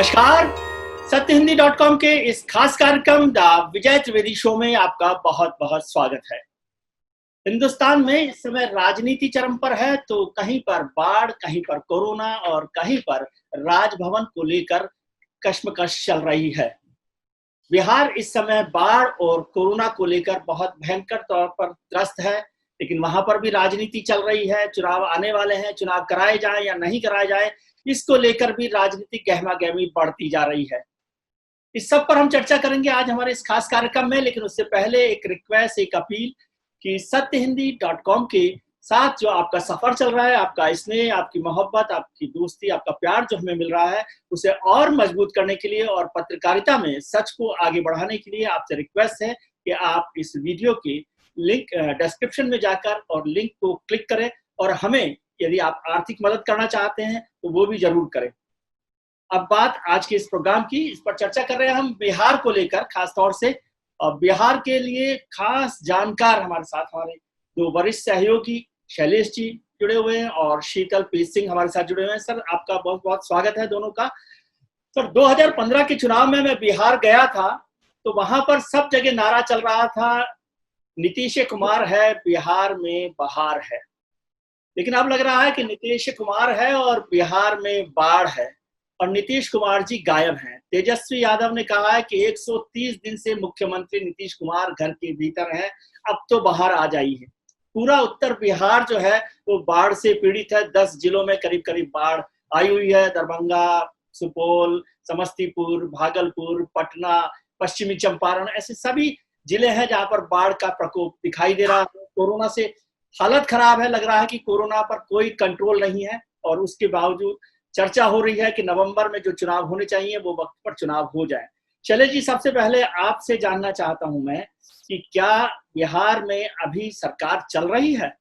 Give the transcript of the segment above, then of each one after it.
नमस्कार। सत्यहिंदी.com के इस खास कार्यक्रम द विजय त्रिवेदी शो में आपका बहुत बहुत स्वागत है। हिंदुस्तान में इस समय राजनीति चरम पर है, तो कहीं पर बाढ़, कहीं पर कोरोना और कहीं पर राजभवन को लेकर कश्मकश चल रही है। बिहार इस समय बाढ़ और कोरोना को लेकर बहुत भयंकर तौर पर त्रस्त है, लेकिन वहां पर भी राजनीति चल रही है। चुनाव आने वाले हैं, चुनाव कराए जाएं या नहीं कराए जाएं, इसको लेकर भी राजनीतिक गहमा-गहमी बढ़ती जा रही है। इस सब पर हम चर्चा करेंगे आज हमारे इस खास कार्यक्रम में, लेकिन उससे पहले एक रिक्वेस्ट, एक अपील कि सत्यहिंदी.com के साथ जो आपका सफर चल रहा है, आपका स्नेह, आपकी मोहब्बत, आपकी दोस्ती, आपका प्यार जो हमें मिल रहा है, उसे और मजबूत करने के लिए और पत्रकारिता में सच को आगे बढ़ाने के लिए आपसे रिक्वेस्ट है कि आप इस वीडियो के लिंक डिस्क्रिप्शन में जाकर और लिंक को क्लिक करें और हमें यदि आप आर्थिक मदद करना चाहते हैं तो वो भी जरूर करें। अब बात आज के इस प्रोग्राम की, इस पर चर्चा कर रहे हैं हम बिहार को लेकर खास तौर से। और बिहार के लिए खास जानकार हमारे साथ, हमारे दो वरिष्ठ सहयोगी शैलेश जी जुड़े हुए हैं और शीतल पी सिंह हमारे साथ जुड़े हुए हैं। सर, आपका बहुत बहुत स्वागत है दोनों का। सर, 2015 के चुनाव में मैं बिहार गया था, तो वहां पर सब जगह नारा चल रहा था, नीतीश कुमार है, बिहार में बहार है। लेकिन अब लग रहा है कि नीतीश कुमार है और बिहार में बाढ़ है और नीतीश कुमार जी गायब हैं। तेजस्वी यादव ने कहा है कि 130 दिन से मुख्यमंत्री नीतीश कुमार घर के भीतर हैं, अब तो बाहर आ जाइए। पूरा उत्तर बिहार जो है वो बाढ़ से पीड़ित है। 10 जिलों में करीब करीब बाढ़ आई हुई है। दरभंगा, सुपौल, समस्तीपुर, भागलपुर, पटना, पश्चिमी चंपारण, ऐसे सभी जिले हैं जहां पर बाढ़ का प्रकोप दिखाई दे रहा है। कोरोना से हालत खराब है, लग रहा है कि कोरोना पर कोई कंट्रोल नहीं है और उसके बावजूद चर्चा हो रही है कि नवंबर में जो चुनाव होने चाहिए वो वक्त पर चुनाव हो जाए। शैलेश जी, सबसे पहले आपसे जानना चाहता हूं मैं कि क्या बिहार में अभी सरकार चल रही है?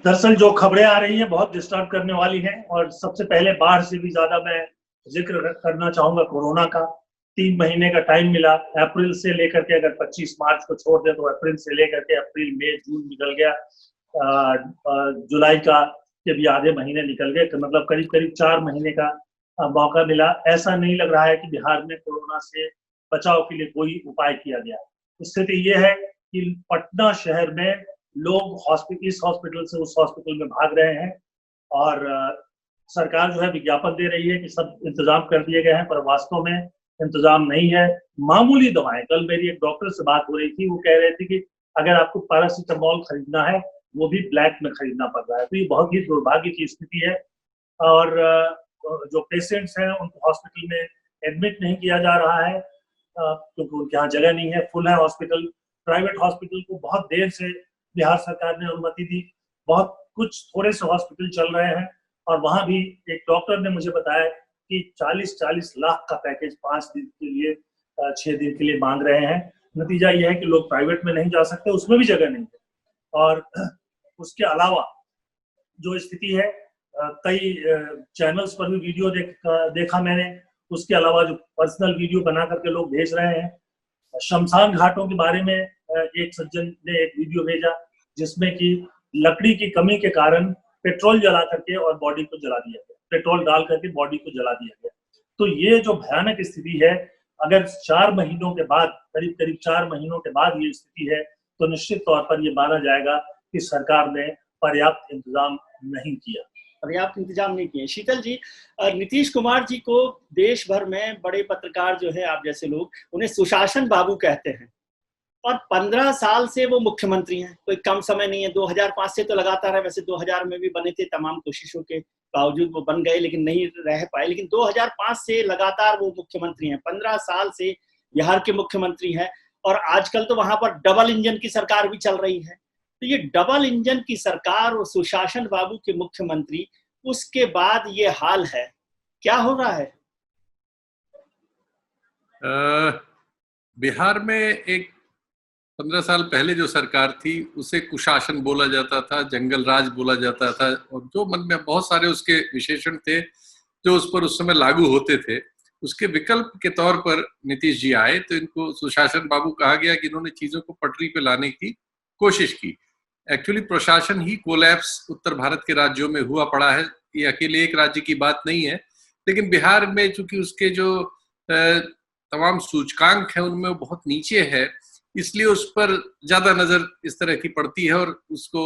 दरअसल जो खबरें आ रही हैं बहुत डिस्टर्ब करने वाली हैं और सबसे पहले बाढ़ से भी ज्यादा मैं जिक्र करना चाहूंगा कोरोना का। 3 महीने का टाइम मिला, अप्रैल से लेकर के, अगर 25 मार्च को छोड़ दें तो अप्रैल से लेकर के अप्रैल, मई, जून निकल गया, जुलाई का के भी आधे महीने निकल गए, तो मतलब करीब करीब 4 महीने का मौका मिला। ऐसा नहीं लग रहा है कि बिहार में कोरोना से बचाव के लिए कोई उपाय किया गया। स्थिति ये है कि पटना शहर में लोग इस हॉस्पिटल से उस हॉस्पिटल में भाग रहे हैं और सरकार जो है विज्ञापन दे रही है कि सब इंतजाम कर दिए गए हैं, पर वास्तव में इंतजाम नहीं है। मामूली दवाएं, कल मेरी एक डॉक्टर से बात हो रही थी, वो कह रहे थे कि अगर आपको पैरासीटामोल खरीदना है वो भी ब्लैक में खरीदना पड़ रहा है। तो ये बहुत ही दुर्भाग्य की स्थिति है और जो पेशेंट्स हैं उनको हॉस्पिटल में एडमिट नहीं किया जा रहा है क्योंकि उनके यहाँ जगह नहीं है, फुल है हॉस्पिटल। प्राइवेट हॉस्पिटल को बहुत देर से बिहार सरकार ने अनुमति दी, बहुत कुछ थोड़े से हॉस्पिटल चल रहे हैं और वहां भी एक डॉक्टर ने मुझे बताया कि 40-40 लाख का पैकेज 5 दिन के लिए, 6 दिन के लिए मांग रहे हैं। नतीजा यह है कि लोग प्राइवेट में नहीं जा सकते, उसमें भी जगह नहीं है। और उसके अलावा जो स्थिति है, कई चैनल्स पर भी वीडियो देखा मैंने, उसके अलावा जो पर्सनल वीडियो बना करके लोग भेज रहे हैं। शमशान घाटों के बारे में एक सज्जन ने एक वीडियो भेजा जिसमें कि लकड़ी की कमी के कारण पेट्रोल जला करके और बॉडी को जला दिया गया, पेट्रोल डाल करके बॉडी को जला दिया गया। तो ये जो भयानक स्थिति है, अगर 4 महीनों के बाद, करीब करीब 4 महीनों के बाद ये स्थिति है, तो निश्चित तौर पर ये माना जाएगा कि सरकार ने पर्याप्त इंतजाम नहीं किया। पर्याप्त इंतजाम नहीं किए। शीतल जी, नीतीश कुमार जी को देश भर में बड़े पत्रकार जो है, आप जैसे लोग, उन्हें सुशासन बाबू कहते हैं और 15 साल से वो मुख्यमंत्री हैं। कोई कम समय नहीं है। 2005 से तो लगातार है, वैसे 2000 में भी बने थे, तमाम कोशिशों के बावजूद वो बन गए लेकिन नहीं रह पाए, लेकिन 2005 से लगातार वो मुख्यमंत्री हैं। 15 साल से बिहार के मुख्यमंत्री हैं और आजकल तो वहां पर डबल इंजन की सरकार भी चल रही है। तो ये डबल इंजन की सरकार और सुशासन बाबू के मुख्यमंत्री, उसके बाद ये हाल है, क्या हो रहा है? बिहार में एक 15 साल पहले जो सरकार थी उसे कुशासन बोला जाता था, जंगल राज बोला जाता था और जो मन में बहुत सारे उसके विशेषण थे जो उस पर उस समय लागू होते थे। उसके विकल्प के तौर पर नीतीश जी आए तो इनको सुशासन बाबू कहा गया कि इन्होंने चीजों को पटरी पे लाने की कोशिश की। एक्चुअली प्रशासन ही कोलैप्स उत्तर भारत के राज्यों में हुआ पड़ा है, ये अकेले एक राज्य की बात नहीं है। लेकिन बिहार में चूंकि उसके जो तमाम सूचकांक है उनमें वो बहुत नीचे है, इसलिए उस पर ज्यादा नजर इस तरह की पड़ती है और उसको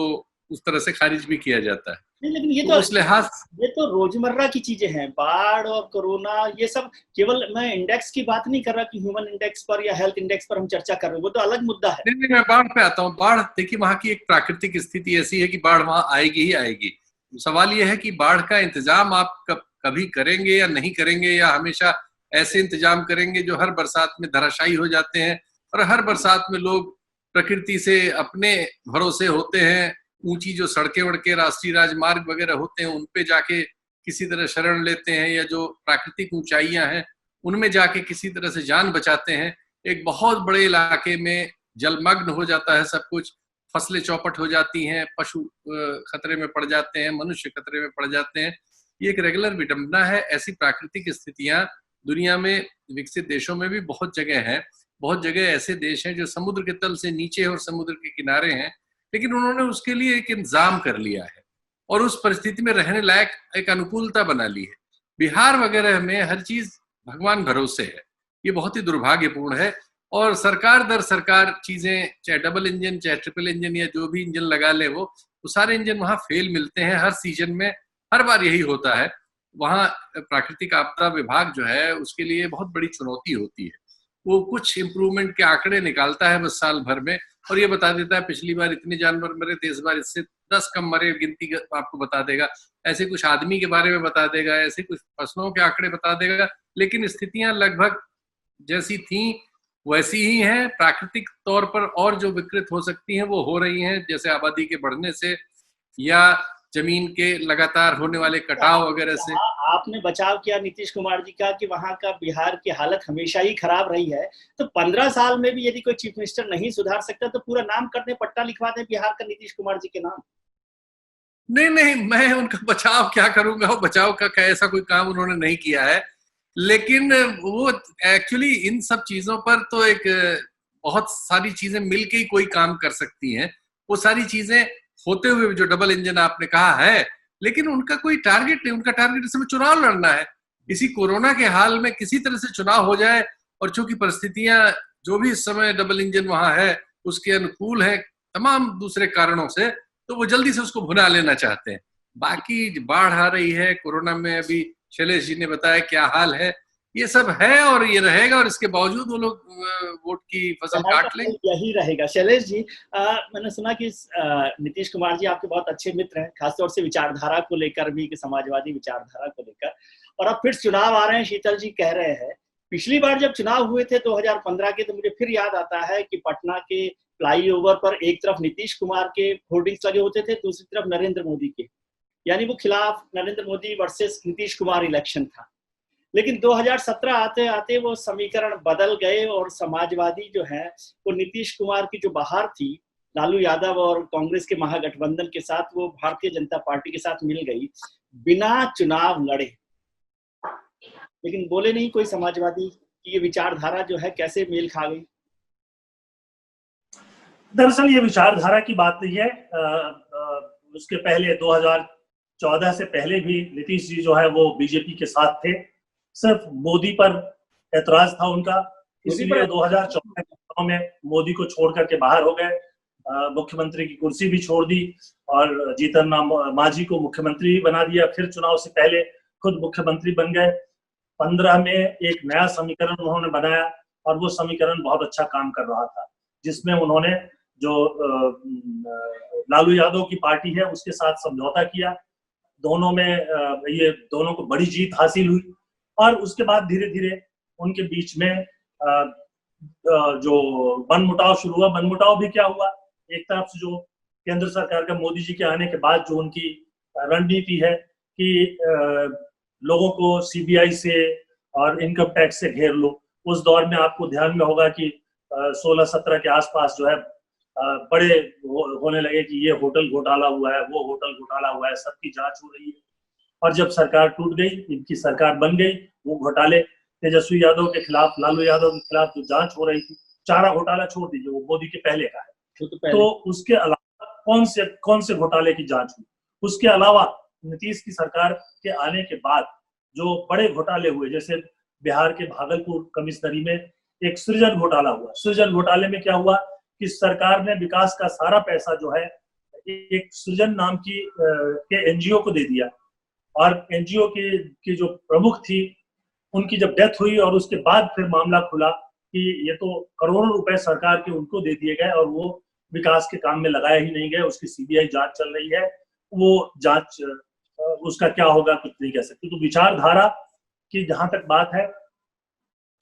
उस तरह से खारिज भी किया जाता है। नहीं, लेकिन तो उस लिहाज ये तो रोजमर्रा की चीजें हैं, बाढ़ और कोरोना, ये सब केवल मैं इंडेक्स की बात नहीं कर रहा कि ह्यूमन इंडेक्स पर या हेल्थ इंडेक्स पर हम चर्चा कर रहे हैं, वो तो अलग मुद्दा है। नहीं, मैं बाढ़ पे आता हूँ। बाढ़ देखिए, वहां की एक प्राकृतिक स्थिति ऐसी है कि बाढ़ वहां आएगी ही आएगी। सवाल यह है कि बाढ़ का इंतजाम आप कभी करेंगे या नहीं करेंगे, या हमेशा ऐसे इंतजाम करेंगे जो हर बरसात में धराशायी हो जाते हैं और हर बरसात में लोग प्रकृति से अपने भरोसे होते हैं, ऊंची जो सड़कें वड़के राष्ट्रीय राजमार्ग वगैरह होते हैं उन पे जाके किसी तरह शरण लेते हैं, या जो प्राकृतिक ऊंचाइयां हैं उनमें जाके किसी तरह से जान बचाते हैं। एक बहुत बड़े इलाके में जलमग्न हो जाता है सब कुछ, फसलें चौपट हो जाती हैं, पशु खतरे में पड़ जाते हैं, मनुष्य खतरे में पड़ जाते हैं। ये एक रेगुलर विडंबना है। ऐसी प्राकृतिक स्थितियां दुनिया में विकसित देशों में भी बहुत जगह है। बहुत जगह ऐसे देश हैं जो समुद्र के तल से नीचे और समुद्र के किनारे हैं, लेकिन उन्होंने उसके लिए एक इंतजाम कर लिया है और उस परिस्थिति में रहने लायक एक अनुकूलता बना ली है। बिहार वगैरह में हर चीज भगवान भरोसे है। ये बहुत ही दुर्भाग्यपूर्ण है। और सरकार दर सरकार चीजें, चाहे डबल इंजन चाहे ट्रिपल इंजन या जो भी इंजन लगा ले, वो सारे इंजन वहां फेल मिलते हैं हर सीजन में। हर बार यही होता है। वहां प्राकृतिक आपदा विभाग जो है उसके लिए बहुत बड़ी चुनौती होती है। वो कुछ इंप्रूवमेंट के आंकड़े निकालता है बस साल भर में, और ये बता देता है पिछली बार इतने जानवर मरे थे, इस बार इससे 10 कम मरे, गिनती आपको बता देगा। ऐसे कुछ आदमी के बारे में बता देगा, ऐसे कुछ फसलों के आंकड़े बता देगा, लेकिन स्थितियां लगभग जैसी थी वैसी ही हैं। प्राकृतिक तौर पर और जो विकृत हो सकती हैं वो हो रही हैं, जैसे आबादी के बढ़ने से या जमीन के लगातार होने वाले कटाव वगैरह से। आपने बचाव किया नीतीश कुमार जी का कि वहां का बिहार की हालत हमेशा ही खराब रही है, तो 15 साल में भी यदि कोई चीफ मिनिस्टर नहीं सुधार सकता तो पूरा नाम करने पट्टा लिखवा दे बिहार का नीतीश कुमार जी के नाम। नहीं, मैं उनका बचाव क्या करूंगा, वो बचाव का ऐसा कोई काम उन्होंने नहीं किया है। लेकिन वो एक्चुअली इन सब चीजों पर तो एक बहुत सारी चीजें मिलके ही कोई काम कर सकती हैं। वो सारी चीजें होते हुए जो डबल इंजन आपने कहा है, लेकिन उनका कोई टारगेट नहीं। उनका टारगेट इस समय चुनाव लड़ना है। इसी कोरोना के हाल में किसी तरह से चुनाव हो जाए, और चूंकि परिस्थितियां जो भी इस समय डबल इंजन वहां है उसके अनुकूल है तमाम दूसरे कारणों से, तो वो जल्दी से उसको भुना लेना चाहते हैं। बाकी बाढ़ आ रही है, कोरोना में अभी शैलेश जी ने बताया क्या हाल है, ये सब है और ये रहेगा, और इसके बावजूद वो लोग वोट की फसल काट लेंगे। यही रहेगा। शैलेश जी, मैंने सुना कि नीतीश कुमार जी आपके बहुत अच्छे मित्र हैं, खासतौर से विचारधारा को लेकर भी, कि समाजवादी विचारधारा को लेकर, और अब फिर चुनाव आ रहे हैं। शीतल जी कह रहे हैं पिछली बार जब चुनाव हुए थे 2015 के, तो मुझे फिर याद आता है कि पटना के फ्लाईओवर पर एक तरफ नीतीश कुमार के होर्डिंग्स लगे होते थे, दूसरी तरफ नरेंद्र मोदी के, यानी वो खिलाफ नरेंद्र मोदी वर्सेस नीतीश कुमार इलेक्शन था। लेकिन 2017 आते आते वो समीकरण बदल गए और समाजवादी जो है वो नीतीश कुमार की जो बहार थी लालू यादव और कांग्रेस के महागठबंधन के साथ, वो भारतीय जनता पार्टी के साथ मिल गई, बिना चुनाव लड़े। लेकिन बोले नहीं कोई समाजवादी कि ये विचारधारा जो है कैसे मेल खा गई। दरअसल ये विचारधारा की बात नहीं है। उसके पहले 2014 से पहले भी नीतीश जी जो है वो बीजेपी के साथ थे। सिर्फ मोदी पर ऐतराज था उनका, इसलिए 2014 के चुनाव में मोदी को छोड़ करके बाहर हो गए। मुख्यमंत्री की कुर्सी भी छोड़ दी और जीतन राम मांझी को मुख्यमंत्री बना दिया। फिर चुनाव से पहले खुद मुख्यमंत्री बन गए। 15 में एक नया समीकरण उन्होंने बनाया और वो समीकरण बहुत अच्छा काम कर रहा था, जिसमें उन्होंने जो लालू यादव की पार्टी है उसके साथ समझौता किया। दोनों में ये दोनों को बड़ी जीत हासिल हुई और उसके बाद धीरे धीरे उनके बीच में जो मनमुटाव शुरू हुआ। मनमुटाव भी क्या हुआ, एक तरफ से जो केंद्र सरकार का मोदी जी के आने के बाद जो उनकी रणनीति है कि लोगों को सीबीआई से और इनकम टैक्स से घेर लो। उस दौर में आपको ध्यान में होगा कि 16-17 के आसपास जो है बड़े होने लगे कि ये होटल घोटाला हुआ है, वो होटल घोटाला हुआ है, सबकी जांच हो रही है। और जब सरकार टूट गई, इनकी सरकार बन गई, वो घोटाले तेजस्वी यादव के खिलाफ, लालू यादव के खिलाफ जो जांच हो रही थी, चारा घोटाला छोड़ दीजिए, वो मोदी के पहले का है, तो उसके अलावा कौन से घोटाले की जांच हुई। उसके अलावा नीतीश की सरकार के आने के बाद जो बड़े घोटाले हुए, जैसे बिहार के भागलपुर कमिश्नरी में एक सृजन घोटाला हुआ। सृजन घोटाले में क्या हुआ कि सरकार ने विकास का सारा पैसा जो है एक सृजन नाम के एनजीओ को दे दिया, और एनजीओ की जो प्रमुख थी उनकी जब डेथ हुई और उसके बाद फिर मामला खुला कि ये तो करोड़ों रुपए सरकार के उनको दे दिए गए और वो विकास के काम में लगाया ही नहीं गए। उसकी सीबीआई जांच चल रही है, वो जांच उसका क्या होगा कुछ नहीं कह सकते। तो विचारधारा की जहां तक बात है,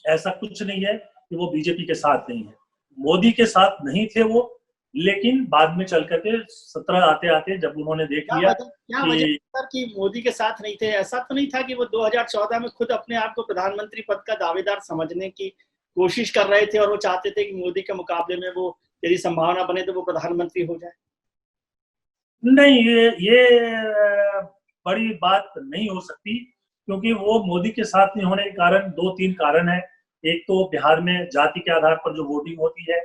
ऐसा कुछ नहीं है कि वो बीजेपी के साथ नहीं है। मोदी के साथ नहीं थे वो, लेकिन बाद में चल करके 17 आते आते जब उन्होंने देख लिया क्या वजह सर कि मोदी के साथ नहीं थे? ऐसा तो नहीं था कि वो 2014 में खुद अपने आप को प्रधानमंत्री पद का दावेदार समझने की कोशिश कर रहे थे और वो चाहते थे कि मोदी के मुकाबले में वो यदि संभावना बने तो वो प्रधानमंत्री हो जाए? नहीं, ये बड़ी बात नहीं हो सकती, क्योंकि वो मोदी के साथ नहीं होने के कारण 2-3 कारण है। एक तो बिहार में जाति के आधार पर जो वोटिंग होती है,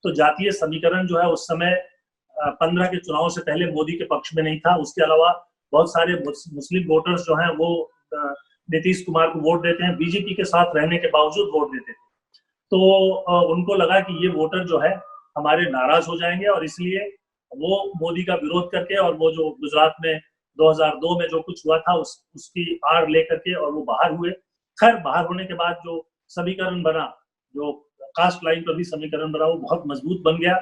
तो जातीय समीकरण जो है उस समय 15 के चुनाव से पहले मोदी के पक्ष में नहीं था। उसके अलावा बहुत सारे मुस्लिम वोटर्स जो हैं वो नीतीश कुमार को वोट देते हैं, बीजेपी के साथ रहने के बावजूद वोट देते थे। तो उनको लगा कि ये वोटर जो है हमारे नाराज हो जाएंगे, और इसलिए वो मोदी का विरोध करके, और वो जो गुजरात में 2002 में जो कुछ हुआ था उसकी आड़ लेकर के और वो बाहर हुए। खैर, बाहर होने के बाद जो समीकरण बना, जो कास्ट लाइन पर भी समीकरण बना, वो बहुत मजबूत बन गया,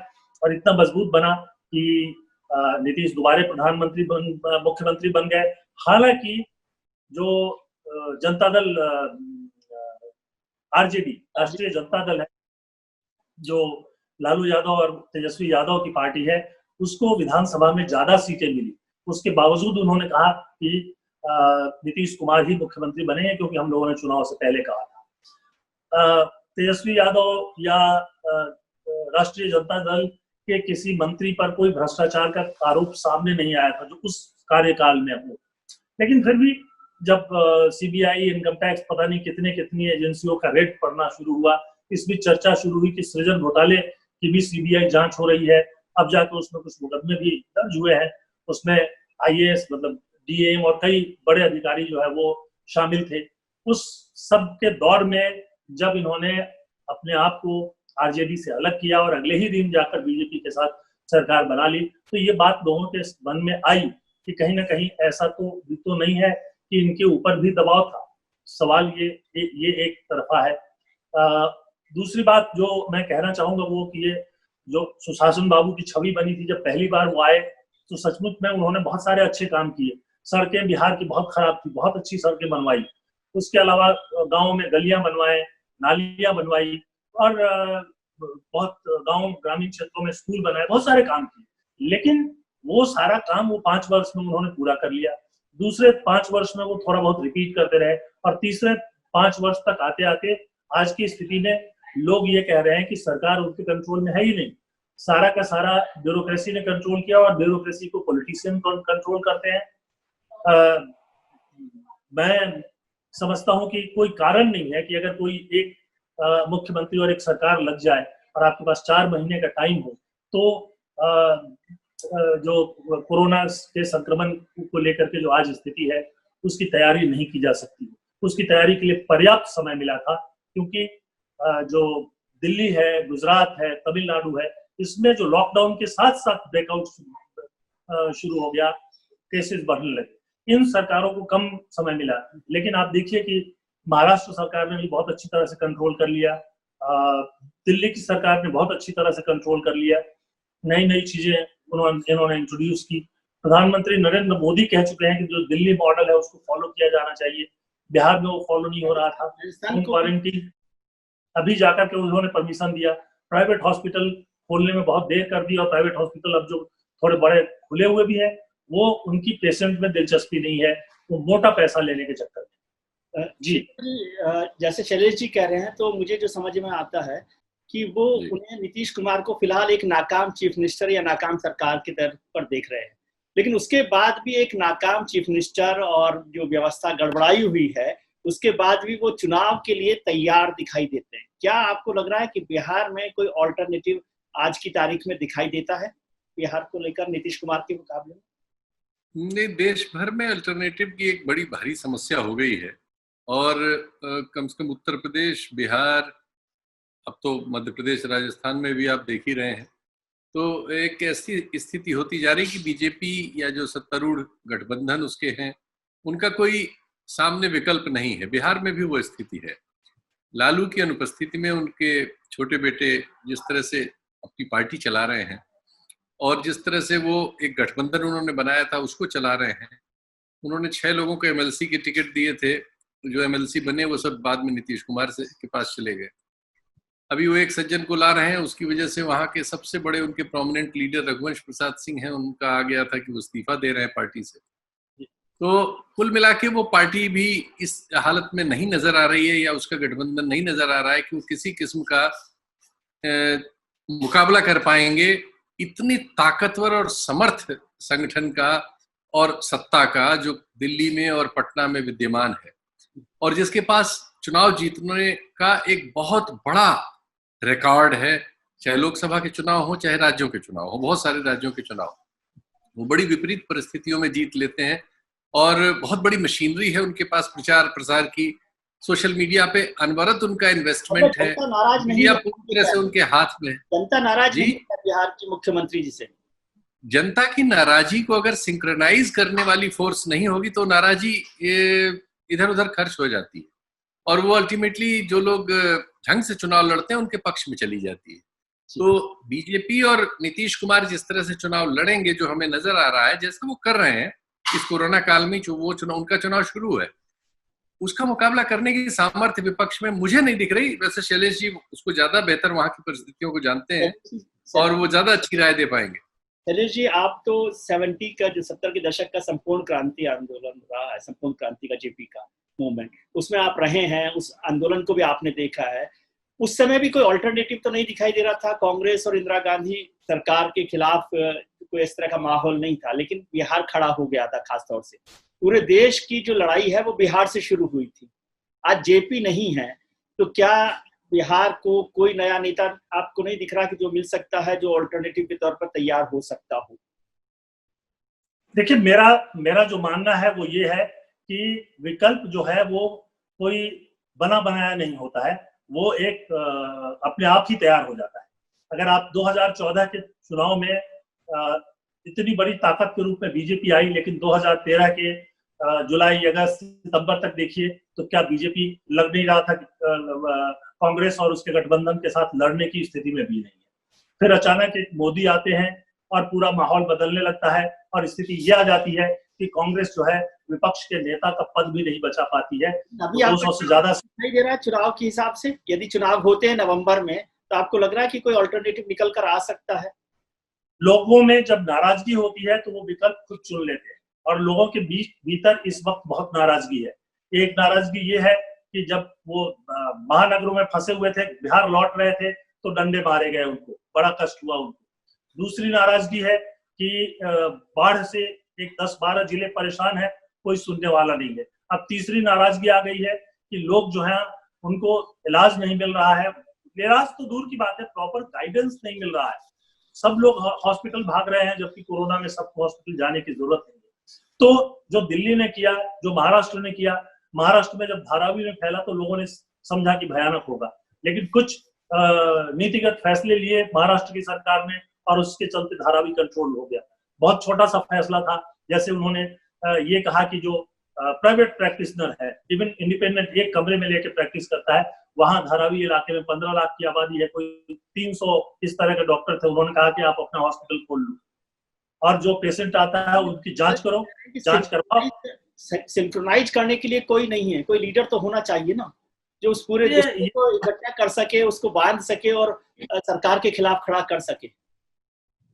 और इतना मजबूत बना कि नीतीश दोबारा मुख्यमंत्री बन गए। हालांकि जो जनता दल आरजेडी, राष्ट्रीय जनता दल है, जो लालू यादव और तेजस्वी यादव की पार्टी है, उसको विधानसभा में ज्यादा सीटें मिली। उसके बावजूद उन्होंने कहा कि नीतीश कुमार ही मुख्यमंत्री बने हैं, क्योंकि हम लोगों ने चुनाव से पहले कहा था। तेजस्वी यादव या राष्ट्रीय जनता दल के किसी मंत्री पर कोई भ्रष्टाचार का आरोप सामने नहीं आया था जो उस कार्यकाल में हो। लेकिन फिर भी जब सीबीआई, इनकम टैक्स, पता नहीं कितनी एजेंसियों का रेड पड़ना शुरू हुआ, इस बीच चर्चा शुरू हुई कि सृजन घोटाले की भी सीबीआई जांच हो रही है। अब जाकर उसमें कुछ मुकदमे भी दर्ज हुए हैं, उसमें आईएएस मतलब डीएम और कई बड़े अधिकारी जो है वो शामिल थे। उस सब के दौर में जब इन्होंने अपने आप को आरजेडी से अलग किया और अगले ही दिन जाकर बीजेपी के साथ सरकार बना ली, तो ये बात लोगों के मन में आई कि कहीं ना कहीं ऐसा तो नहीं है कि इनके ऊपर भी दबाव था। सवाल ये एक तरफा है। दूसरी बात जो मैं कहना चाहूंगा वो कि ये जो सुशासन बाबू की छवि बनी थी, जब पहली बार वो आए तो सचमुच में उन्होंने बहुत सारे अच्छे काम किए। सड़कें बिहार की बहुत खराब थी, बहुत अच्छी सड़कें बनवाई। उसके अलावा गाँव में गलियां बनवाए, नालियां बनवाई, और बहुत गाँव ग्रामीण क्षेत्रों में स्कूल बनाए, बहुत सारे काम किए। लेकिन वो सारा काम वो 5 वर्ष में उन्होंने पूरा कर लिया। दूसरे 5 वर्ष में वो थोड़ा बहुत रिपीट करते रहे, और तीसरे 5 वर्ष तक आते आते आज की स्थिति में लोग ये कह रहे हैं कि सरकार उनके कंट्रोल में है ही नहीं। सारा का सारा ब्यूरोक्रेसी ने कंट्रोल किया, और ब्यूरोक्रेसी को पॉलिटिशियन कंट्रोल करते हैं। मैं समझता हूं कि कोई कारण नहीं है कि अगर कोई एक मुख्यमंत्री और एक सरकार लग जाए और आपके पास 4 महीने का टाइम हो, तो जो कोरोना के संक्रमण को लेकर के जो आज स्थिति है उसकी तैयारी नहीं की जा सकती। उसकी तैयारी के लिए पर्याप्त समय मिला था, क्योंकि जो दिल्ली है, गुजरात है, तमिलनाडु है, इसमें जो लॉकडाउन के साथ साथ ब्रेकआउट शुरू हो गया, केसेस बढ़ने लगे। इन सरकारों को कम समय मिला, लेकिन आप देखिए कि महाराष्ट्र सरकार ने भी बहुत अच्छी तरह से कंट्रोल कर लिया, दिल्ली की सरकार ने बहुत अच्छी तरह से कंट्रोल कर लिया, नई चीजें इन्होंने इंट्रोड्यूस की। प्रधानमंत्री नरेंद्र मोदी कह चुके हैं कि जो दिल्ली मॉडल है उसको फॉलो किया जाना चाहिए। बिहार में वो फॉलो नहीं हो रहा था। होम क्वारंटीन अभी जाकर के उन्होंने परमिशन दिया। प्राइवेट हॉस्पिटल खोलने में बहुत देर कर दी, और प्राइवेट हॉस्पिटल अब जो थोड़े बड़े खुले हुए भी हैं, वो उनकी पेशेंट में दिलचस्पी नहीं है, वो मोटा पैसा लेने के चक्कर में। जी, जैसे शैलेश जी कह रहे हैं, तो मुझे जो समझ में आता है कि वो उन्हें नीतीश कुमार को फिलहाल एक नाकाम चीफ मिनिस्टर या नाकाम सरकार के तौर पर देख रहे हैं, लेकिन उसके बाद भी एक नाकाम चीफ मिनिस्टर और जो व्यवस्था गड़बड़ाई हुई है उसके बाद भी वो चुनाव के लिए तैयार दिखाई देते हैं। क्या आपको लग रहा है कि बिहार में कोई ऑल्टरनेटिव आज की तारीख में दिखाई देता है बिहार को लेकर नीतीश कुमार के मुकाबले में? नहीं, देश भर में अल्टरनेटिव की एक बड़ी भारी समस्या हो गई है। और कम से कम उत्तर प्रदेश, बिहार, अब तो मध्य प्रदेश, राजस्थान में भी आप देख ही रहे हैं। तो एक ऐसी स्थिति होती जा रही कि बीजेपी या जो सत्तारूढ़ गठबंधन उसके हैं, उनका कोई सामने विकल्प नहीं है। बिहार में भी वो स्थिति है। लालू की अनुपस्थिति में उनके छोटे बेटे जिस तरह से अपनी पार्टी चला रहे हैं और जिस तरह से वो एक गठबंधन उन्होंने बनाया था उसको चला रहे हैं। उन्होंने 6 लोगों को एमएलसी के टिकट दिए थे, जो एमएलसी बने वो सब बाद में नीतीश कुमार के पास चले गए। अभी वो एक सज्जन को ला रहे हैं, उसकी वजह से वहां के सबसे बड़े उनके प्रोमिनेंट लीडर रघुवंश प्रसाद सिंह हैं, उनका आ गया था कि वो इस्तीफा दे रहे हैं पार्टी से। तो कुल मिला के वो पार्टी भी इस हालत में नहीं नजर आ रही है, या उसका गठबंधन नहीं नजर आ रहा है कि वो किसी किस्म का मुकाबला कर पाएंगे इतनी ताकतवर और समर्थ संगठन का और सत्ता का जो दिल्ली में और पटना में विद्यमान है, और जिसके पास चुनाव जीतने का एक बहुत बड़ा रिकॉर्ड है। चाहे लोकसभा के चुनाव हो, चाहे राज्यों के चुनाव हो, बहुत सारे राज्यों के चुनाव वो बड़ी विपरीत परिस्थितियों में जीत लेते हैं, और बहुत बड़ी मशीनरी है उनके पास प्रचार प्रसार की। सोशल मीडिया पे अनवरत उनका इन्वेस्टमेंट है, मीडिया पूरी तरह से उनके हाथ में। जनता नाराज नहीं है बिहार की मुख्यमंत्री जी से। जनता की नाराजी को अगर सिंक्रोनाइज करने वाली फोर्स नहीं होगी तो नाराजी इधर उधर खर्च हो जाती है, और वो अल्टीमेटली जो लोग ढंग से चुनाव लड़ते हैं उनके पक्ष में चली जाती है। तो बीजेपी और नीतीश कुमार जिस तरह से चुनाव लड़ेंगे, जो हमें नजर आ रहा है जैसे वो कर रहे हैं इस कोरोना काल में, जो वो चुनाव उनका चुनाव शुरू है, उसका मुकाबला करने की सामर्थ्य विपक्ष में मुझे नहीं दिख रही। वैसे शैलेश जी उसको ज्यादा बेहतर वहां की परिस्थितियों को जानते हैं और वो ज्यादा अच्छी राय दे पाएंगे। शैलेश जी, आप तो 70 का जो 70 के दशक का संपूर्ण क्रांति आंदोलन रहा है, संपूर्ण क्रांति का जेपी का मूवमेंट, उसमें आप रहे हैं, उस आंदोलन को भी आपने देखा है। उस समय भी कोई अल्टरनेटिव तो नहीं दिखाई दे रहा था। कांग्रेस और इंदिरा गांधी सरकार के खिलाफ कोई इस तरह का माहौल नहीं था, लेकिन बिहार खड़ा हो गया था। खासतौर से पूरे देश की जो लड़ाई है वो बिहार से शुरू हुई थी। आज जेपी नहीं है, तो क्या बिहार को कोई नया नेता आपको नहीं दिख रहा कि जो मिल सकता है, जो अल्टरनेटिव के तौर पर तैयार हो सकता हो? देखिए, मेरा जो मानना है वो ये है कि विकल्प जो है वो कोई बना बनाया नहीं होता है, वो एक अपने आप ही तैयार हो जाता है। अगर आप 2014 के चुनाव में इतनी बड़ी ताकत के रूप में बीजेपी आई, लेकिन 2013 के जुलाई, अगस्त, सितंबर तक देखिए तो क्या बीजेपी लग नहीं रहा था? कांग्रेस और उसके गठबंधन के साथ लड़ने की स्थिति में भी नहीं है। फिर अचानक एक मोदी आते हैं और पूरा माहौल बदलने लगता है, और स्थिति ये आ जाती है कि कांग्रेस जो है विपक्ष के नेता का पद भी नहीं बचा पाती है। अभी 200 से ज्यादा नहीं दे रहा है चुनाव के हिसाब से। यदि चुनाव होते हैं नवंबर में, तो आपको लग रहा है कि कोई अल्टरनेटिव निकल कर आ सकता है? लोगों में जब नाराजगी होती है तो वो विकल्प खुद चुन लेते हैं, और लोगों के भीतर इस वक्त बहुत नाराजगी है। एक नाराजगी ये है कि जब वो महानगरों में फंसे हुए थे, बिहार लौट रहे थे, तो डंडे मारे गए, उनको बड़ा कष्ट हुआ उनको। दूसरी नाराजगी है कि बाढ़ से एक 10-12 जिले परेशान है, कोई सुनने वाला नहीं है। अब तीसरी नाराजगी आ गई है कि लोग जो है उनको इलाज नहीं मिल रहा है। इलाज तो दूर की बात है, प्रॉपर गाइडेंस नहीं मिल रहा है। सब लोग हॉस्पिटल भाग रहे हैं, जबकि कोरोना में सबको हॉस्पिटल जाने की जरूरत नहीं है। तो जो दिल्ली ने किया, जो महाराष्ट्र ने किया, महाराष्ट्र में जब धारावी में फैला तो लोगों ने समझा कि भयानक होगा, लेकिन कुछ नीतिगत फैसले लिए महाराष्ट्र की सरकार ने, और उसके चलते धारावी कंट्रोल हो गया। बहुत छोटा सा फैसला था, जैसे उन्होंने ये कहा कि जो प्राइवेट प्रैक्टिशनर है, इवन इंडिपेंडेंट एक कमरे में लेके प्रैक्टिस करता है, वहां धारावी इलाके में 15 लाख की आबादी है, कोई 300 इस तरह के डॉक्टर थे। उन्होंने कहा कि आप अपना हॉस्पिटल खोल लो, और जो पेशेंट आता है उनकी जांच करो, जांच करवाओ। सिंक्रोनाइज करने के लिए कोई नहीं है, कोई लीडर तो होना चाहिए ना, जो उस पूरे देश को इकट्ठा कर सके, उसको बांध सके और सरकार के खिलाफ खड़ा कर सके।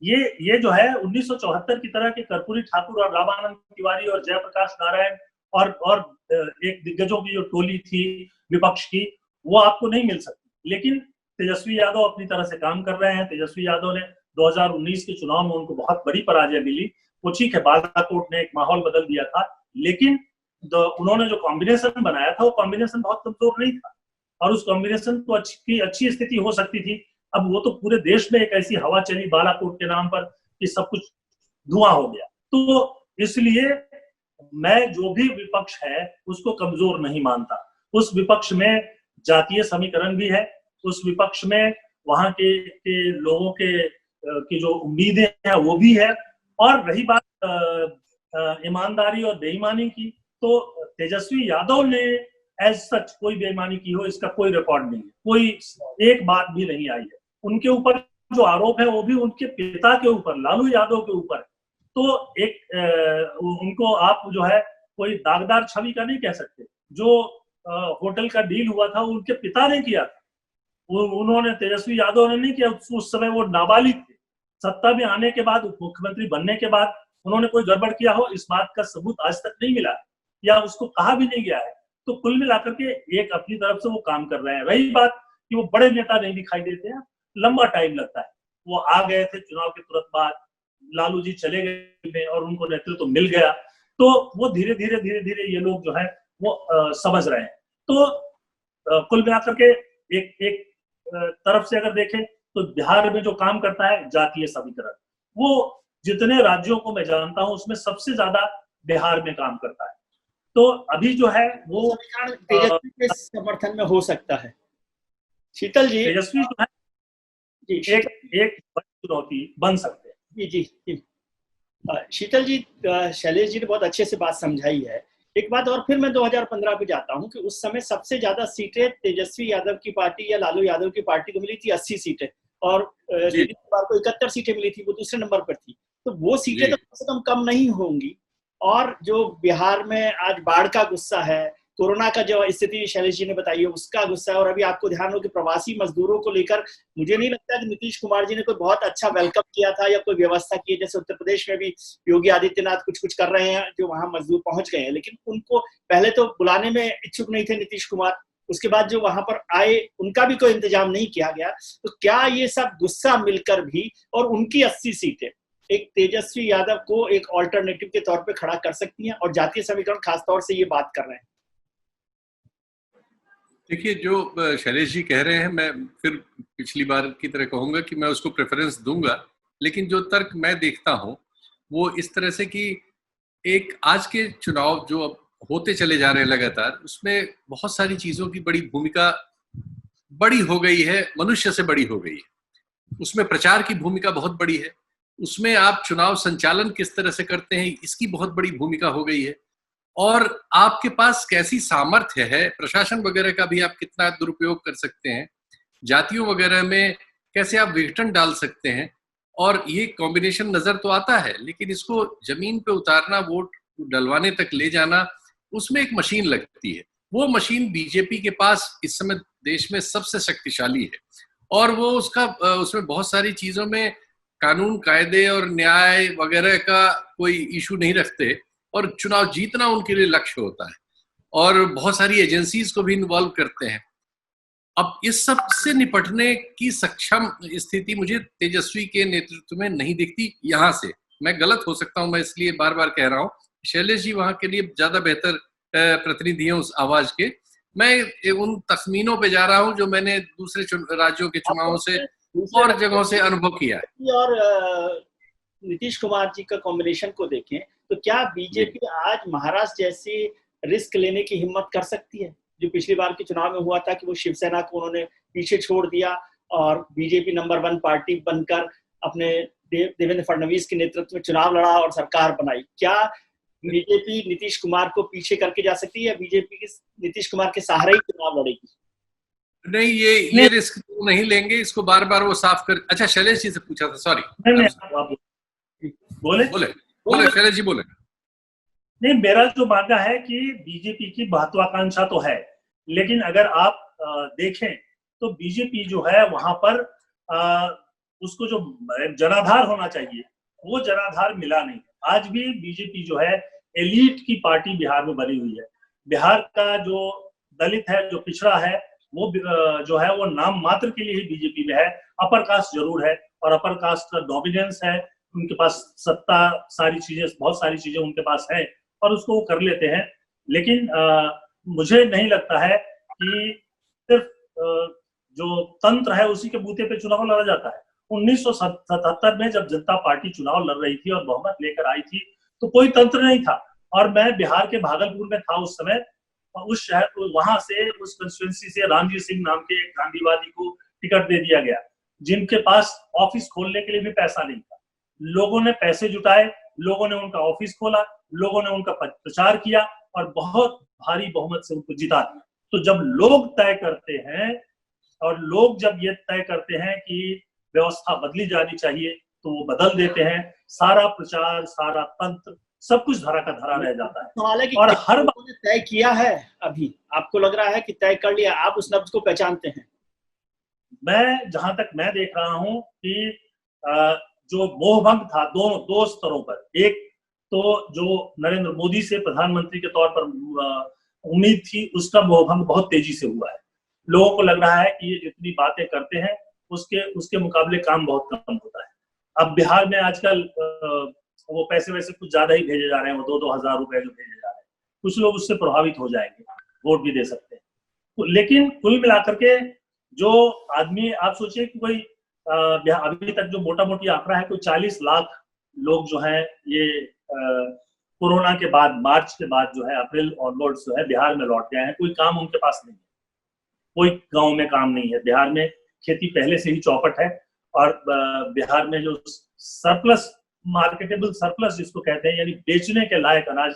ये जो है 1974 की तरह के कर्पूरी ठाकुर और रामानंद तिवारी और जयप्रकाश नारायण और एक दिग्गजों की जो टोली थी विपक्ष की, वो आपको नहीं मिल सकती। लेकिन तेजस्वी यादव अपनी तरह से काम कर रहे हैं। तेजस्वी यादव ने 2019 के चुनाव में उनको बहुत बड़ी पराजय मिली। वो ठीक है, बालाकोट ने एक माहौल बदल दिया था, लेकिन उन्होंने जो कॉम्बिनेशन बनाया था वो कॉम्बिनेशन बहुत कमजोर नहीं था, और उस कॉम्बिनेशन तो अच्छी स्थिति हो सकती थी। अब वो तो पूरे देश में एक ऐसी हवा चली बालाकोट के नाम पर कि सब कुछ धुआं हो गया। तो इसलिए मैं जो भी विपक्ष है उसको कमजोर नहीं मानता। उस विपक्ष में जातीय समीकरण भी है, उस विपक्ष में वहां के लोगों की जो उम्मीदें हैं वो भी है। और रही बात ईमानदारी और बेईमानी की, तो तेजस्वी यादव ने एज सच कोई बेईमानी की हो इसका कोई रिकॉर्ड नहीं है, कोई एक बात भी नहीं आई है। उनके ऊपर जो आरोप है वो भी उनके पिता के ऊपर, लालू यादव के ऊपर। तो एक उनको आप जो है कोई दागदार छवि का नहीं कह सकते। जो होटल का डील हुआ था उनके पिता ने किया था, उन्होंने, तेजस्वी यादव ने नहीं किया। उस समय वो नाबालिग थे। सत्ता में आने के बाद, उप मुख्यमंत्री बनने के बाद उन्होंने कोई गड़बड़ किया हो इस बात का सबूत आज तक नहीं मिला या उसको कहा भी नहीं गया है। तो कुल मिलाकर के एक अपनी तरफ से वो काम कर रहे हैं। रही बात कि वो बड़े नेता नहीं दिखाई देते हैं, लंबा टाइम लगता है। वो आ गए थे चुनाव के तुरंत बाद, लालू जी चले गए और उनको नेतृत्व मिल गया, तो वो धीरे धीरे ये लोग जो है वो समझ रहे हैं। तो कुल मिलाकर के एक तरफ से अगर देखें तो बिहार में जो काम करता है जातीय समीकरण, वो जितने राज्यों को मैं जानता हूं उसमें सबसे ज्यादा बिहार में काम करता है। तो अभी जो है वो तेजस्वी के समर्थन में हो सकता है। शीतल जी, तेजस्वी जो है जी, एक बड़ी चुनौती बन सकते हैं। जी। शीतल जी, शैलेश जी ने बहुत अच्छे से बात समझाई है। एक बात और फिर मैं 2015 पे जाता हूं कि उस समय सबसे ज्यादा सीटें तेजस्वी यादव की पार्टी या लालू यादव की पार्टी को मिली थी, 80 सीटें, और नीतीश कुमार को 71 सीटें मिली थी, वो दूसरे नंबर पर थी। तो वो सीटें तो कम से कम नहीं होंगी। और जो बिहार में आज बाढ़ का गुस्सा है, कोरोना का जो स्थिति शैलेश जी ने बताई है उसका गुस्सा है, और अभी आपको ध्यान हो कि प्रवासी मजदूरों को लेकर मुझे नहीं लगता कि नीतीश कुमार जी ने कोई बहुत अच्छा वेलकम किया था या कोई व्यवस्था की है। जैसे उत्तर प्रदेश में भी योगी आदित्यनाथ कुछ कर रहे हैं जो वहां मजदूर पहुंच गए हैं, लेकिन उनको पहले तो बुलाने में इच्छुक नहीं थे नीतीश कुमार। उसके बाद जो वहां पर आए उनका भी कोई इंतजाम नहीं किया गया। तो क्या ये सब गुस्सा मिलकर भी और उनकी 80 सीटें एक तेजस्वी यादव को एक ऑल्टरनेटिव के तौर पे खड़ा कर सकती हैं, और जातीय समीकरण खासतौर से ये बात कर रहे हैं? देखिए, जो शैलेश जी कह रहे हैं, मैं फिर पिछली बार की तरह कहूंगा कि मैं उसको प्रेफरेंस दूंगा, लेकिन जो तर्क मैं देखता हूं वो इस तरह से कि एक आज के चुनाव जो अब होते चले जा रहे हैं लगातार, उसमें बहुत सारी चीजों की बड़ी भूमिका बड़ी हो गई है, मनुष्य से बड़ी हो गई है। उसमें प्रचार की भूमिका बहुत बड़ी है, उसमें आप चुनाव संचालन किस तरह से करते हैं इसकी बहुत बड़ी भूमिका हो गई है, और आपके पास कैसी सामर्थ्य है, प्रशासन वगैरह का भी आप कितना दुरुपयोग कर सकते हैं, जातियों वगैरह में कैसे आप विघटन डाल सकते हैं, और ये कॉम्बिनेशन नजर तो आता है, लेकिन इसको जमीन पे उतारना, वोट डलवाने तक ले जाना, उसमें एक मशीन लगती है। वो मशीन बीजेपी के पास इस समय देश में सबसे शक्तिशाली है, और वो उसमें बहुत सारी चीजों में कानून कायदे और न्याय वगैरह का कोई इशू नहीं रखते, और चुनाव जीतना उनके लिए लक्ष्य होता है, और बहुत सारी एजेंसीज को भी इन्वॉल्व करते हैं। अब इस सब से निपटने की सक्षम स्थिति मुझे तेजस्वी के नेतृत्व में नहीं दिखती। यहाँ से मैं गलत हो सकता हूं, मैं इसलिए बार बार कह रहा हूं। शैलेश जी वहां के लिए ज्यादा बेहतर प्रतिनिधि हैं उस आवाज के। मैं उन तखमीनों पे जा रहा हूं जो मैंने दूसरे राज्यों के चुनावों से और जगहों से अनुभव किया है। और नीतीश कुमार जी का कॉम्बिनेशन को देखें तो क्या बीजेपी आज महाराष्ट्र जैसी रिस्क लेने की हिम्मत कर सकती है? जो पिछली बार के चुनाव में हुआ था कि वो शिवसेना को उन्होंने पीछे छोड़ दिया और बीजेपी नंबर 1 पार्टी बनकर अपने देवेंद्र फडणवीस के नेतृत्व में चुनाव लड़ा और सरकार बनाई। क्या बीजेपी नीतीश कुमार को पीछे करके जा सकती है या बीजेपी नीतीश कुमार के सहारे ही चुनाव लड़ेगी? नहीं, ये रिस्क तो नहीं लेंगे, इसको बार बार वो साफ कर। अच्छा, शैलेश जी से पूछा था, सॉरी। बोले शैलेश जी बोले। नहीं, मेरा जो मानना है कि बीजेपी की महत्वाकांक्षा तो है, लेकिन अगर आप देखें तो बीजेपी जो है वहां पर उसको जो जनाधार होना चाहिए वो जनाधार मिला नहीं। आज भी बीजेपी जो है एलीट की पार्टी बिहार में बनी हुई है। बिहार का जो दलित है, जो पिछड़ा है, वो जो है वो नाम मात्र के लिए ही बीजेपी में है। अपर कास्ट जरूर है और अपर कास्ट का डोमिनेंस है, उनके पास सत्ता, सारी चीजें, बहुत सारी चीजें उनके पास है और उसको वो कर लेते हैं। लेकिन मुझे नहीं लगता है कि सिर्फ जो तंत्र है उसी के बूते पे चुनाव लड़ा जाता है। 1977 में जब जनता पार्टी चुनाव लड़ रही थी और बहुमत लेकर आई थी तो कोई तंत्र नहीं था, और मैं बिहार के भागलपुर में था उस समय, उस शहर को, वहां से उस कंस्टिट्यूंसी से रामजी सिंह नाम के एक गांधीवादी को टिकट दे दिया गया, जिनके पास ऑफिस खोलने के लिए भी पैसा नहीं था। लोगों ने पैसे जुटाए, लोगों ने उनका ऑफिस खोला, लोगों ने उनका प्रचार किया और बहुत भारी बहुमत से उनको जिता दिया। तो जब लोग तय करते हैं और लोग जब ये तय करते हैं कि व्यवस्था बदली जानी चाहिए, तो वो बदल देते हैं। सारा प्रचार, सारा तंत्र, सब कुछ धरा का धरा रह जाता है। सवाल है कि और हर लोगों ने तय किया है, अभी आपको लग रहा है कि तय कर लिया, आप उस लफ्ज को पहचानते हैं? मैं जहां तक मैं देख रहा हूं कि जो मोहभंग था दो स्तरों पर, एक तो जो नरेंद्र मोदी से प्रधानमंत्री के तौर पर उम्मीद थी, उसका मोहभंग बहुत तेजी से हुआ है। लोगों को लग रहा है कि ये जितनी बातें करते हैं उसके मुकाबले काम बहुत कम होता है। अब बिहार में आजकल वो पैसे वैसे कुछ ज्यादा ही भेजे जा रहे हैं, वो 2-2 हजार रुपए जो भेजे जा रहे हैं, कुछ लोग उससे प्रभावित हो जाएंगे, वोट भी दे सकते हैं। लेकिन कुल मिलाकर के जो आदमी, आप सोचिए कि कोई अभी तक जो मोटा मोटी आंकड़ा है, कोई 40 लाख लोग जो है ये कोरोना के बाद, मार्च के बाद जो है, अप्रैल ऑनवर्ड्स जो है बिहार में लौट गए हैं। कोई काम उनके पास नहीं है, कोई गांव में काम नहीं है। बिहार में खेती पहले से ही चौपट है और बिहार में जो सरप्लस, मार्केटेबल सरप्लस जिसको कहते हैं, यानी बेचने के लायक अनाज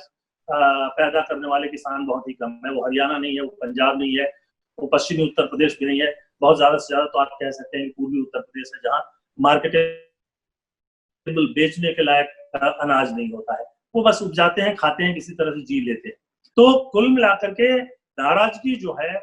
पैदा करने वाले किसान बहुत ही कम है। वो हरियाणा नहीं है, वो पंजाब नहीं है, वो पश्चिमी उत्तर प्रदेश भी नहीं है। बहुत ज्यादा से ज्यादा तो आप कह सकते हैं पूर्वी उत्तर प्रदेश है, जहाँ मार्केटेबल, बेचने के लायक अनाज नहीं होता है। वो बस उपजाते हैं, खाते हैं, किसी तरह से जी लेते हैं। तो कुल मिलाकर के नाराजगी जो है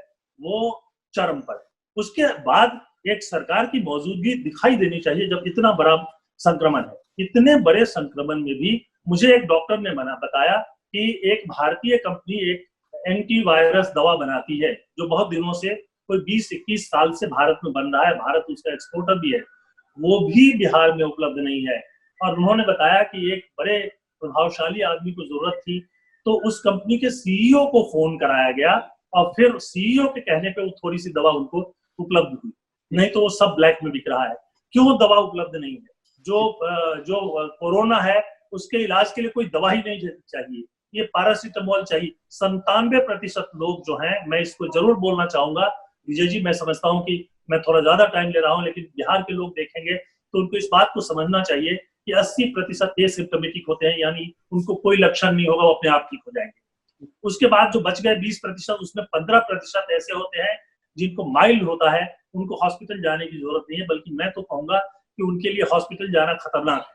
वो चरम पर है। उसके बाद एक सरकार की मौजूदगी दिखाई देनी चाहिए जब इतना बड़ा संक्रमण है। इतने बड़े संक्रमण में भी मुझे एक डॉक्टर ने बताया कि एक भारतीय कंपनी एक एंटीवायरस दवा बनाती है, जो बहुत दिनों से, कोई 20-21 साल से भारत में बन रहा है, भारत उसका एक्सपोर्टर भी है, वो भी बिहार में उपलब्ध नहीं है। और उन्होंने बताया कि एक बड़े प्रभावशाली आदमी को जरूरत थी, तो उस कंपनी के सीईओ को फोन कराया गया और फिर सीईओ के कहने पे वो थोड़ी सी दवा उनको उपलब्ध हुई, नहीं तो वो सब ब्लैक में बिक रहा है। क्यों दवा उपलब्ध नहीं है? जो कोरोना है उसके इलाज के लिए कोई दवा ही नहीं चाहिए, ये पैरासिटामोल चाहिए। 97% लोग जो हैं, मैं इसको जरूर बोलना चाहूंगा विजय जी, मैं समझता हूं कि मैं थोड़ा ज्यादा टाइम ले रहा हूं, लेकिन बिहार के लोग देखेंगे तो उनको इस बात को समझना चाहिए कि 80% एसिम्प्टोमेटिक होते हैं, यानी उनको कोई लक्षण नहीं होगा, वो अपने आप ठीक हो जाएंगे। उसके बाद जो बच गए 20%, उसमें 15% ऐसे होते हैं जिनको माइल्ड होता है, उनको हॉस्पिटल जाने की जरूरत नहीं है, बल्कि मैं तो कहूंगा कि उनके लिए हॉस्पिटल जाना खतरनाक है।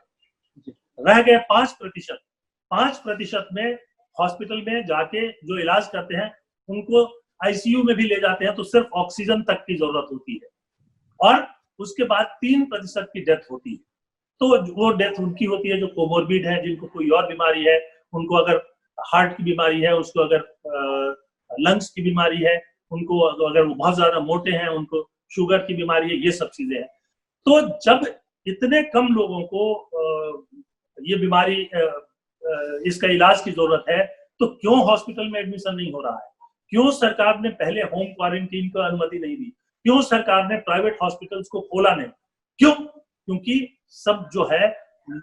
रह गए 5% में हॉस्पिटल में जाके जो इलाज करते हैं उनको आईसीयू में भी ले जाते हैं तो सिर्फ ऑक्सीजन तक की जरूरत होती है, और उसके बाद 3% की डेथ होती है। तो वो डेथ उनकी होती है जो कोमोर्बिड है, जिनको कोई और बीमारी है, उनको अगर हार्ट की बीमारी है, उसको अगर लंग्स की बीमारी है, उनको अगर वो बहुत ज्यादा मोटे हैं, उनको शुगर की बीमारी है, ये सब चीजें हैं। तो जब इतने कम लोगों को ये बीमारी, इसका इलाज की जरूरत है, तो क्यों हॉस्पिटल में एडमिशन नहीं हो रहा है? क्यों सरकार ने पहले होम क्वारंटीन को अनुमति नहीं दी? क्यों सरकार ने प्राइवेट हॉस्पिटल्स को खोला नहीं? क्यों? क्योंकि सब जो है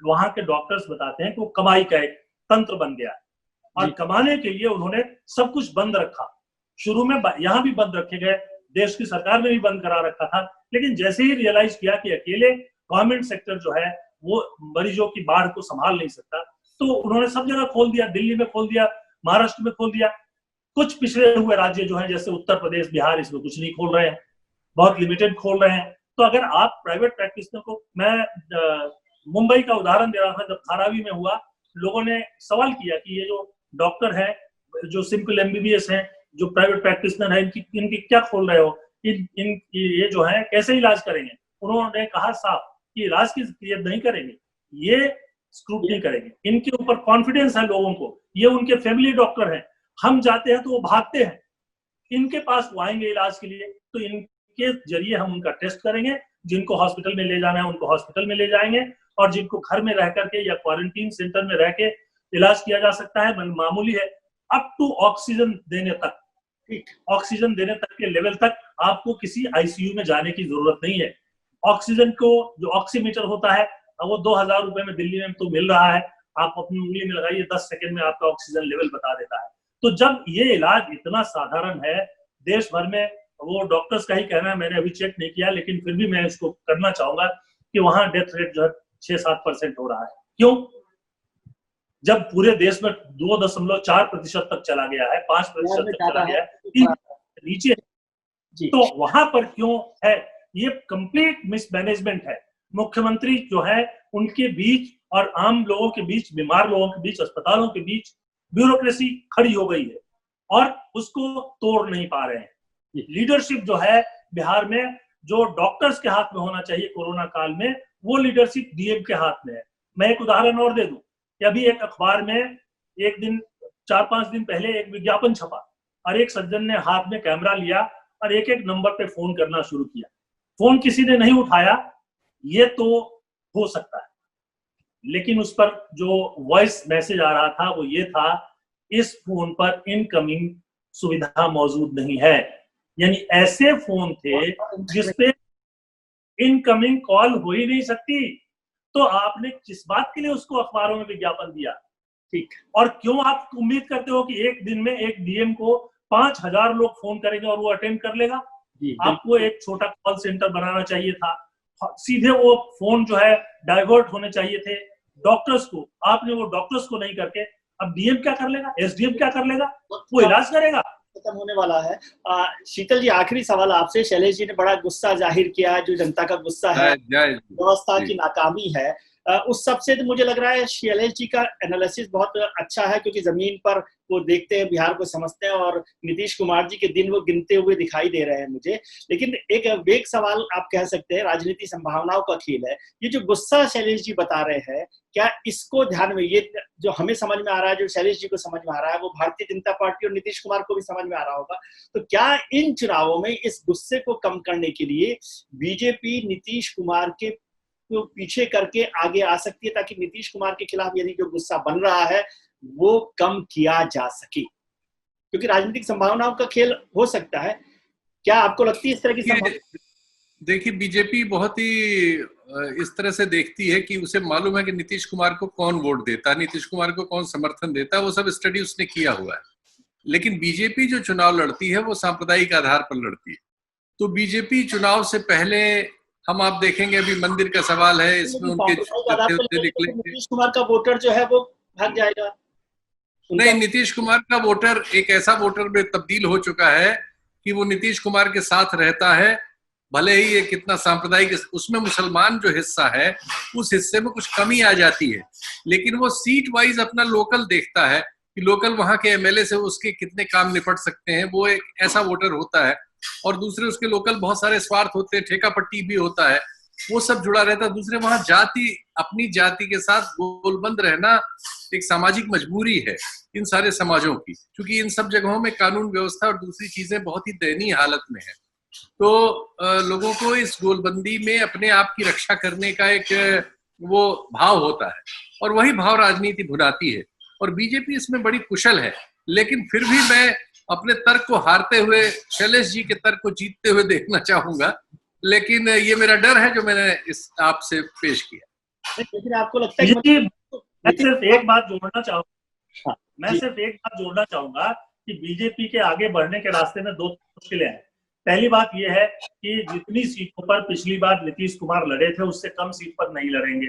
वहां के डॉक्टर्स बताते हैं कि वो कमाई का एक तंत्र बन गया है, और कमाने के लिए उन्होंने सब कुछ बंद रखा। शुरू में यहाँ भी बंद रखे गए, देश की सरकार ने भी बंद करा रखा था, लेकिन जैसे ही रियलाइज किया कि अकेले गवर्नमेंट सेक्टर जो है वो मरीजों की बाढ़ को संभाल नहीं सकता, तो उन्होंने सब जगह खोल दिया। दिल्ली में खोल दिया, महाराष्ट्र में खोल दिया। कुछ पिछड़े हुए राज्य जो हैं जैसे उत्तर प्रदेश, बिहार, इसमें कुछ नहीं खोल रहे हैं, बहुत लिमिटेड खोल रहे हैं। तो अगर आप प्राइवेट प्रैक्टिशनर को, मैं मुंबई का उदाहरण दे रहा था, जब धारावी में हुआ, लोगों ने सवाल किया कि ये जो डॉक्टर है, जो सिंपल एमबीबीएस हैं, जो प्राइवेट प्रैक्टिशनर है, इनकी क्या खोल रहे हो, ये जो है कैसे इलाज करेंगे? उन्होंने कहा साफ कि इलाज की नहीं करेंगे, ये स्क्रूटनी करेंगे। इनके ऊपर कॉन्फिडेंस है लोगों को, ये उनके फैमिली डॉक्टर हैं, हम जाते हैं तो वो भागते हैं, इनके पास वो आएंगे इलाज के लिए, तो इनके जरिए हम उनका टेस्ट करेंगे। जिनको हॉस्पिटल में ले जाना है उनको हॉस्पिटल में ले जाएंगे, और जिनको घर में रह करके या क्वारंटीन सेंटर में रह के इलाज किया जा सकता है, मामूली है, अप टू ऑक्सीजन देने तक, ऑक्सीजन देने तक के लेवल तक आपको किसी आईसीयू में जाने की जरूरत नहीं है। ऑक्सीजन को जो ऑक्सीमीटर होता है वो 2000 रुपए में दिल्ली में तो मिल रहा है, आप अपनी उंगली में लगाइए, 10 सेकंड में आपका ऑक्सीजन लेवल बता देता है। तो जब ये इलाज इतना साधारण है देश भर में, वो डॉक्टर्स का ही कहना है, मैंने अभी चेक नहीं किया, लेकिन फिर भी मैं इसको करना चाहूंगा कि वहां डेथ रेट जो है 6-7% हो रहा है। क्यों? जब पूरे देश में 2.4% तक चला गया है, 5% तक चला गया है, नीचे, तो वहां पर क्यों है? ये कंप्लीट मिसमैनेजमेंट है। मुख्यमंत्री जो है उनके बीच और आम लोगों के बीच, बीमार लोगों के बीच, अस्पतालों के बीच ब्यूरोक्रेसी खड़ी हो गई है और उसको तोड़ नहीं पा रहे हैं। लीडरशिप जो है बिहार में, जो डॉक्टर्स के हाथ में होना चाहिए कोरोना काल में, वो लीडरशिप डीएम के हाथ में है। मैं एक उदाहरण और दे दूं कि अभी एक अखबार में एक दिन 4-5 दिन पहले एक विज्ञापन छपा और एक सज्जन ने हाथ में कैमरा लिया और एक एक नंबर पे फोन करना शुरू किया। फोन किसी ने नहीं उठाया, ये तो हो सकता है, लेकिन उस पर जो वॉइस मैसेज आ रहा था वो ये था, इस फोन पर इनकमिंग सुविधा मौजूद नहीं है। यानी ऐसे फोन थे जिसपे इनकमिंग कॉल हो ही नहीं सकती। तो आपने किस बात के लिए उसको अखबारों में विज्ञापन दिया? ठीक, और क्यों आप उम्मीद करते हो कि एक दिन में एक डीएम को 5,000 लोग फोन करेंगे और वो अटेंड कर लेगा? आपको एक छोटा कॉल सेंटर बनाना चाहिए था, सीधे वो फोन जो है डाइवर्ट होने चाहिए थे डॉक्टर्स को। आपने वो डॉक्टर्स को नहीं करके अब डीएम क्या कर लेगा, एसडीएम क्या कर लेगा? वो इलाज करेगा। खत्म होने वाला है। शीतल जी, आखिरी सवाल आपसे। शैलेश जी ने बड़ा गुस्सा जाहिर किया, जो जनता का गुस्सा है, व्यवस्था की नाकामी है, उस सब से तो मुझे लग रहा है शैलेश जी का एनालिसिस बहुत अच्छा है, क्योंकि जमीन पर वो देखते हैं, बिहार को समझते हैं, और नीतीश कुमार जी के दिन वो गिनते हुए दिखाई दे रहे हैं मुझे। लेकिन एक वेग सवाल आप कह सकते हैं, राजनीति संभावनाओं का खेल है। ये जो गुस्सा शैलेश जी बता रहे हैं, क्या इसको ध्यान में, ये जो हमें समझ में आ रहा है, जो शैलेश जी को समझ में आ रहा है, वो भारतीय जनता पार्टी और नीतीश कुमार को भी समझ में आ रहा होगा। तो क्या इन चुनावों में इस गुस्से को कम करने के लिए बीजेपी नीतीश कुमार के तो पीछे करके आगे आ सकती है, ताकि नीतीश कुमार के खिलाफ यदि जो गुस्सा बन रहा है वो कम किया जा सके? क्योंकि राजनीतिक संभावनाओं का खेल हो सकता है। क्या आपको लगती है इस तरह की संभावना? देखिए, बीजेपी बहुत ही इस तरह से देखती है कि उसे मालूम है कि नीतीश कुमार को कौन वोट देता है, नीतीश कुमार को कौन समर्थन देता है, वो सब स्टडी उसने किया हुआ है। लेकिन बीजेपी जो चुनाव लड़ती है वो सांप्रदायिक आधार पर लड़ती है। तो बीजेपी चुनाव से पहले, हम आप देखेंगे अभी मंदिर का सवाल है, इसमें उनके निकले, नीतीश कुमार का वोटर जो है वो भाग जाएगा। नहीं, नीतीश कुमार का वोटर एक ऐसा वोटर में तब्दील हो चुका है कि वो नीतीश कुमार के साथ रहता है, भले ही ये कितना सांप्रदायिक, उसमें मुसलमान जो हिस्सा है उस हिस्से में कुछ कमी आ जाती है, लेकिन वो सीट वाइज अपना लोकल देखता है कि लोकल वहां के एमएलए से उसके कितने काम निपट सकते हैं, वो एक ऐसा वोटर होता है। और दूसरे उसके लोकल बहुत सारे स्वार्थ होते हैं, ठेका पट्टी भी होता है, वो सब जुड़ा रहता है। दूसरे वहां जाति, अपनी जाति के साथ गोलबंद रहना एक सामाजिक मजबूरी है इन सारे समाजों की, क्योंकि इन सब जगहों में कानून व्यवस्था और दूसरी चीजें बहुत ही दयनीय हालत में है। तो लोगों को इस गोलबंदी में अपने आप की रक्षा करने का एक वो भाव होता है, और वही भाव राजनीति भुनाती है। और बीजेपी इसमें बड़ी कुशल है, लेकिन फिर भी मैं अपने तर्क को हारते हुए शैलेश जी के तर्क को जीतते हुए देखना चाहूंगा, लेकिन ये मेरा डर है जो मैंने इस आपसे पेश किया। लेकिन आपको लगता है कि मैं सिर्फ एक बात जोड़ना चाहूंगा कि बीजेपी के आगे बढ़ने के रास्ते में 2 मुश्किलें हैं। पहली बात यह है कि जितनी सीटों पर पिछली बार नीतीश कुमार लड़े थे उससे कम सीट पर नहीं लड़ेंगे।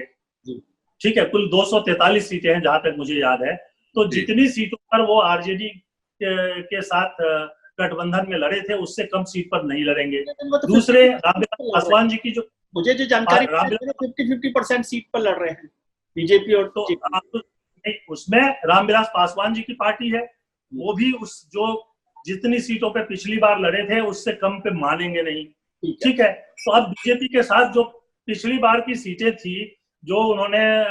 ठीक है, कुल 243 सीटें हैं जहां तक मुझे याद है। तो जितनी सीटों पर वो आरजेडी के साथ गठबंधन में लड़े थे उससे कम सीट पर नहीं लड़ेंगे। दूसरे, रामविलास पासवान जी की जो मुझे जो जानकारी 50-50% सीट पर लड़ रहे हैं बीजेपी, और तो उसमें रामविलास पासवान जी की पार्टी है, वो भी उस जो जितनी सीटों पे पिछली बार लड़े थे उससे कम पे मानेंगे नहीं। ठीक है, तो अब बीजेपी के साथ जो पिछली बार की सीटें थी जो उन्होंने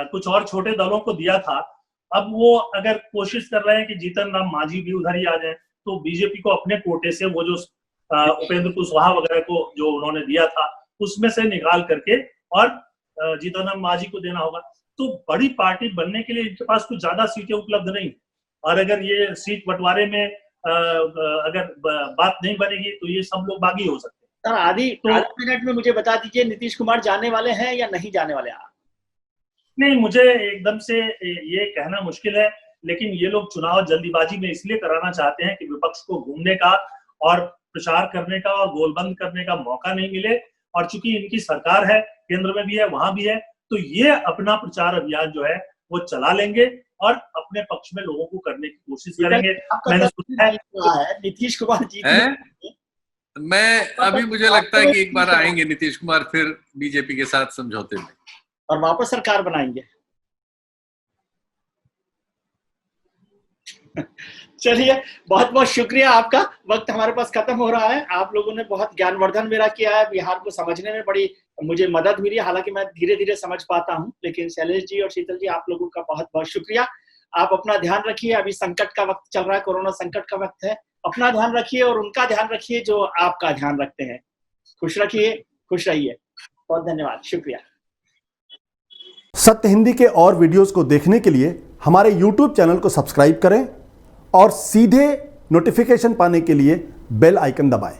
कुछ और छोटे दलों को दिया था, अब वो अगर कोशिश कर रहे हैं कि जीतन राम मांझी भी उधर ही आ जाए, तो बीजेपी को अपने कोटे से वो जो उपेंद्र कुशवाहा वगैरह को जो उन्होंने दिया था उसमें से निकाल करके और जीतन राम मांझी को देना होगा। तो बड़ी पार्टी बनने के लिए इनके पास कुछ ज्यादा सीटें उपलब्ध नहीं, और अगर ये सीट बंटवारे में अगर बात नहीं बनेगी तो ये सब लोग बागी हो सकते हैं। आधी मिनट में मुझे बता दीजिए, नीतीश कुमार जाने वाले हैं या नहीं जाने वाले हैं? नहीं, मुझे एकदम से ये कहना मुश्किल है, लेकिन ये लोग चुनाव जल्दीबाजी में इसलिए कराना चाहते हैं कि विपक्ष को घूमने का और प्रचार करने का और गोलबंद करने का मौका नहीं मिले। और चूंकि इनकी सरकार है, केंद्र में भी है, वहां भी है, तो ये अपना प्रचार अभियान जो है वो चला लेंगे और अपने पक्ष में लोगों को करने की कोशिश करेंगे। मैंने सुना है नीतीश कुमार जी मैं अभी मुझे लगता है कि एक बार आएंगे नीतीश कुमार फिर बीजेपी के साथ समझौते में और वापस सरकार बनाएंगे। चलिए, बहुत बहुत शुक्रिया आपका। वक्त हमारे पास खत्म हो रहा है। आप लोगों ने बहुत ज्ञानवर्धन मेरा किया है, बिहार को समझने में बड़ी मुझे मदद मिली। हालांकि मैं धीरे धीरे समझ पाता हूं, लेकिन शैलेश जी और शीतल जी, आप लोगों का बहुत बहुत शुक्रिया। आप अपना ध्यान रखिए, अभी संकट का वक्त चल रहा है, कोरोना संकट का वक्त है। अपना ध्यान रखिए और उनका ध्यान रखिए जो आपका ध्यान रखते हैं। खुश रखिए, खुश रहिए। बहुत धन्यवाद, शुक्रिया। सत्य हिंदी के और वीडियोस को देखने के लिए हमारे YouTube चैनल को सब्सक्राइब करें और सीधे नोटिफिकेशन पाने के लिए बेल आइकन दबाएं।